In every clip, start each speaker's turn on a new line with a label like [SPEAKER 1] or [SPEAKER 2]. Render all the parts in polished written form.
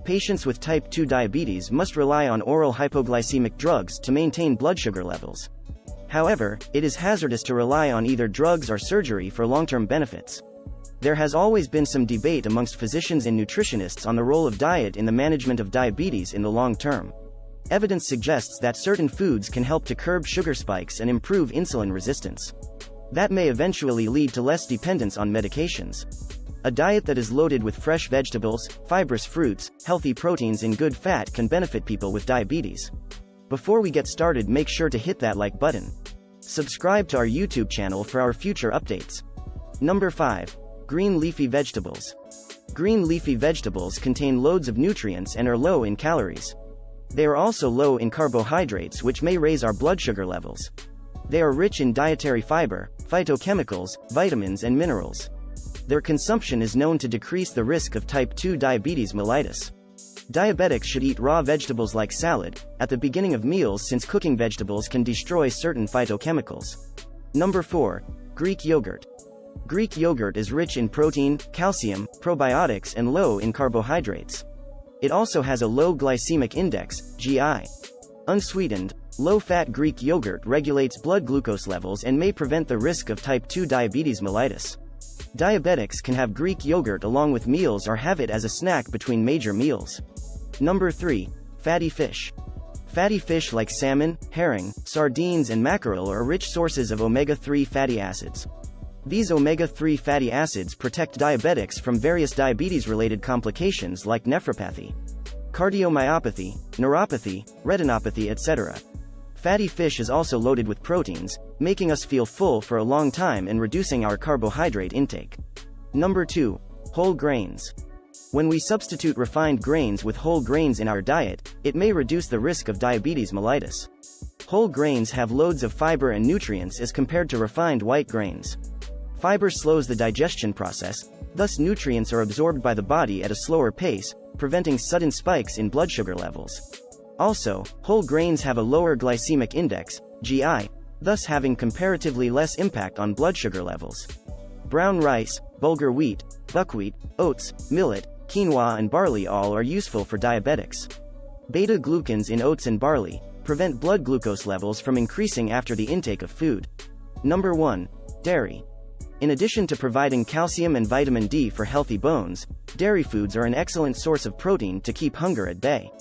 [SPEAKER 1] Patients with type 2 diabetes must rely on oral hypoglycemic drugs to maintain blood sugar levels. However, it is hazardous to rely on either drugs or surgery for long-term benefits. There has always been some debate amongst physicians and nutritionists on the role of diet in the management of diabetes in the long term. Evidence suggests that certain foods can help to curb sugar spikes and improve insulin resistance. That may eventually lead to less dependence on medications. A diet that is loaded with fresh vegetables, fibrous fruits, healthy proteins and good fat can benefit people with diabetes. Before we get started, make sure to hit that like button. Subscribe to our YouTube channel for our future updates. Number 5. Green leafy vegetables. Green leafy vegetables contain loads of nutrients and are low in calories. They are also low in carbohydrates, which may raise our blood sugar levels. They are rich in dietary fiber, phytochemicals, vitamins and minerals. Their consumption is known to decrease the risk of type 2 diabetes mellitus. Diabetics should eat raw vegetables like salad at the beginning of meals, since cooking vegetables can destroy certain phytochemicals. Number 4. Greek yogurt. Greek yogurt is rich in protein, calcium, probiotics and low in carbohydrates. It also has a low glycemic index, GI. Unsweetened, low-fat Greek yogurt regulates blood glucose levels and may prevent the risk of type 2 diabetes mellitus. Diabetics can have Greek yogurt along with meals or have it as a snack between major meals. Number 3. Fatty fish. Fatty fish like salmon, herring, sardines and mackerel are rich sources of omega-3 fatty acids. These omega-3 fatty acids protect diabetics from various diabetes-related complications like nephropathy, cardiomyopathy, neuropathy, retinopathy, etc. Fatty fish is also loaded with proteins, making us feel full for a long time and reducing our carbohydrate intake. Number 2. Whole grains. When we substitute refined grains with whole grains in our diet, it may reduce the risk of diabetes mellitus. Whole grains have loads of fiber and nutrients as compared to refined white grains. Fiber slows the digestion process, thus nutrients are absorbed by the body at a slower pace, preventing sudden spikes in blood sugar levels. Also, whole grains have a lower glycemic index, GI, thus having comparatively less impact on blood sugar levels. Brown rice, bulgur wheat, buckwheat, oats, millet, quinoa and barley all are useful for diabetics. Beta-glucans in oats and barley prevent blood glucose levels from increasing after the intake of food. Number 1. Dairy. In addition to providing calcium and vitamin D for healthy bones, dairy foods are an excellent source of protein to keep hunger at bay.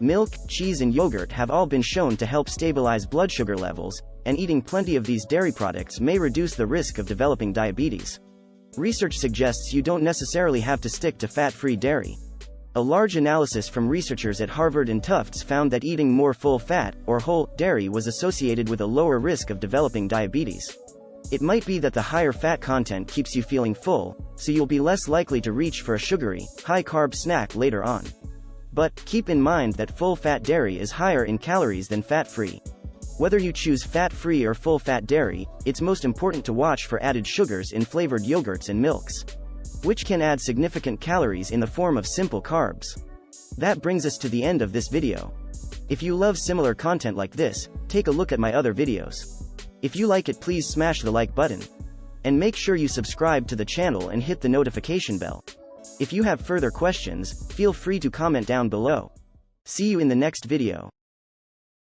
[SPEAKER 1] Milk, cheese and yogurt have all been shown to help stabilize blood sugar levels, and eating plenty of these dairy products may reduce the risk of developing diabetes. Research suggests you don't necessarily have to stick to fat-free dairy. A large analysis from researchers at Harvard and Tufts found that eating more full-fat, or whole, dairy was associated with a lower risk of developing diabetes. It might be that the higher fat content keeps you feeling full, so you'll be less likely to reach for a sugary, high-carb snack later on. But keep in mind that full-fat dairy is higher in calories than fat-free. Whether you choose fat-free or full-fat dairy, it's most important to watch for added sugars in flavored yogurts and milks, which can add significant calories in the form of simple carbs. That brings us to the end of this video. If you love similar content like this, take a look at my other videos. If you like it, please smash the like button. And make sure you subscribe to the channel and hit the notification bell. If you have further questions, feel free to comment down below. See you in the next video.